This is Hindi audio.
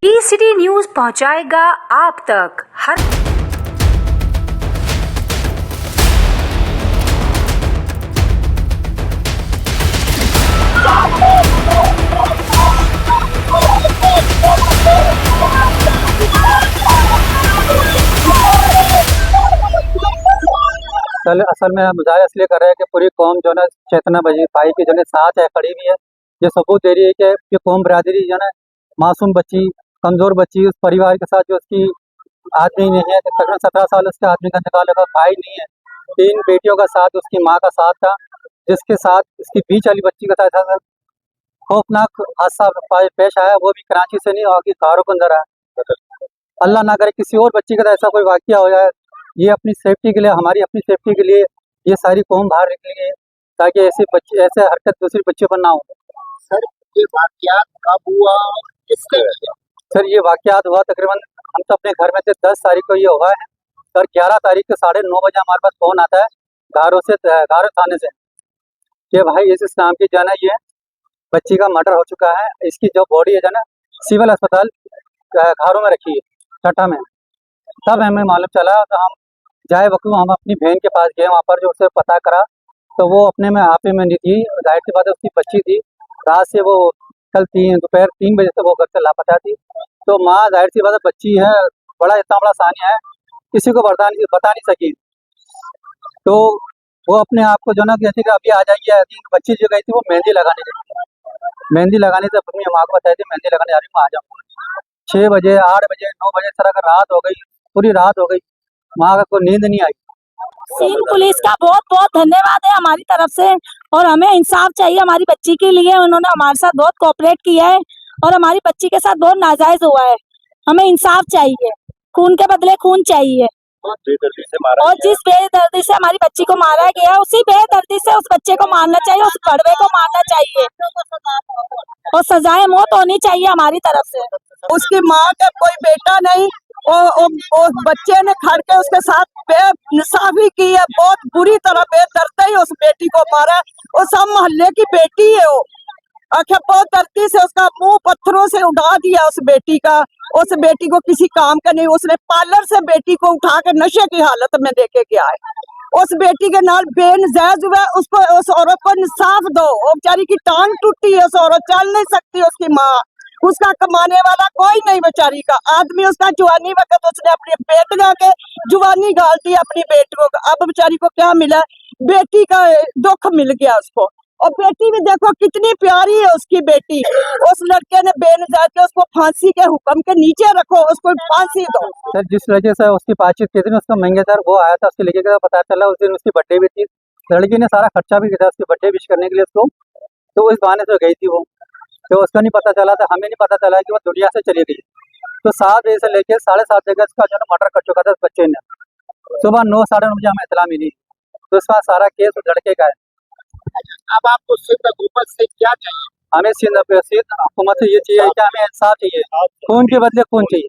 सिटी न्यूज पहुंचाएगा आप तक हर असल में मुजाहिरा इसलिए कर रहे हैं कि पूरी कौम जो है चेतना भाई की जो है साथ है, खड़ी हुई है। ये सबूत दे रही है कि कौम बरादरी जो है मासूम बच्ची, कमज़ोर बच्ची, उस परिवार के साथ जो उसकी आदमी नहीं है, तकरीबन 17 साल उसके आदमी का इंतकाल होगा, भाई नहीं है, 3 बेटियों का साथ, उसकी माँ का साथ था, जिसके साथ इसकी बीच वाली बच्ची का साथ था। खौफनाक हादसा पेश आया, वो भी कराची से नहीं, और कारों के अंदर आया। अल्लाह ना करे किसी और बच्ची के साथ ऐसा कोई वाकया हो जाए। ये अपनी सेफ्टी के लिए, हमारी अपनी सेफ्टी के लिए ये सारी कौम बाहर निकली है, ताकि ऐसे हरकत दूसरी बच्चों पर ना हो। सर ये वाकयात कब हुआ, किसने किया? सर ये वाकयात हुआ तकरीबन, हम तो अपने घर में थे, 10 तारीख को ये हुआ है। सर 11 तारीख को 9:30 बजे हमारे पास फ़ोन आता है घारो थाने से कि भाई इस नाम की जो है ना ये बच्ची का मर्डर हो चुका है, इसकी जो बॉडी है जो ना सिविल अस्पताल घारों में रखी है, टटा में। तब हमें मालूम चला तो हम जाए वक्त हम अपनी बहन के पास गए, वहाँ पर जो उसे पता करा तो वो अपने में आपे में नहीं थी। जाहिर सी बात है उसकी बच्ची थी, रात से वो कल दोपहर 3 बजे से वो घर से लापता थी। तो माँ जाहिर सी बात है बच्ची है, इतना बड़ा सानिया है, किसी को बता नहीं सकी। तो वो अपने आप को जो ना कहती कि अभी आ जाइए। बच्ची जो गई थी वो मेहंदी लगाने गई थी, मेहंदी लगाने से अपनी माँ को बताई थी मेहंदी लगाने जा रही हूँ, आ जाऊँ। 6 बजे, 8 बजे, 9 बजे इस तरह का रात हो गई, पूरी रात हो गई, माँ को नींद नहीं आई। सीन पुलिस का बहुत बहुत धन्यवाद है हमारी तरफ से, और हमें इंसाफ चाहिए हमारी बच्ची के लिए। उन्होंने हमारे साथ बहुत कोऑपरेट किया है और हमारी बच्ची के साथ बहुत नाजायज हुआ है। हमें इंसाफ चाहिए, खून के बदले खून चाहिए। बेदर्दी से मारा और जिस बेदर्दी से हमारी बच्ची को मारा गया, उसी बेदर्दी से उस बच्चे को मारना चाहिए, उस कड़वे को मारना चाहिए, और सजाए मौत होनी चाहिए हमारी तरफ से। उसकी माँ का कोई बेटा नहीं, और बच्चे ने खड़ के उसके साथ बेइंसाफी की है, बहुत बुरी तरह बेदर्दी उस बेटी को मारा है। वो सब मोहल्ले की बेटी है, वो आखिर बहुत दर्दी से उसका मुंह पत्थरों से उड़ा दिया उस बेटी का। उस बेटी को किसी काम का नहीं, उसने पार्लर से बेटी को उठा के नशे की हालत में लेके गया है। उस बेटी के नाल बेनजायज हुआ, उसको उस औरत को इंसाफ दो। वो बेचारी की टांग टूटी है, उस औरत चल नहीं सकती, उसकी माँ, उसका कमाने वाला कोई नहीं बेचारी का आदमी। उसका जवानी वक्त उसने अपने बेटियां के जवानी गाल दी अपनी बेटियों को। अब बेचारी को क्या मिला, बेटी का दुख मिल गया उसको। और बेटी भी देखो कितनी प्यारी है उसकी बेटी। उस लड़के ने बेनजायज के उसको फांसी के हुक्म के नीचे रखो, उसको फांसी दो। सर जिस लड़के से उसकी बातचीत की थी उसका मंगेतर वो आया था, उसके लड़के का पता चला उस दिन उसकी बर्थडे भी थी। लड़की ने सारा खर्चा भी किया उसकी बर्थडे विश करने के लिए उसको, तो इस बहाने से गई थी वो। तो उसका नहीं पता चला था, हमें नहीं पता चला कि वो दुनिया से चली गई। तो 7 बजे से लेकर 7:30 बजे उसका जो मर्डर कर चुका था उस बच्चे ने। सुबह 9, 9:30 बजे हमें इतला मिली, तो इसका सारा केस उस लड़के का है। अब आपको सिंध हुकूमत से क्या चाहिए? हमें सिंध हुकूमत से ये चाहिए कि हमें इंसाफ चाहिए, खून के बदले खून चाहिए।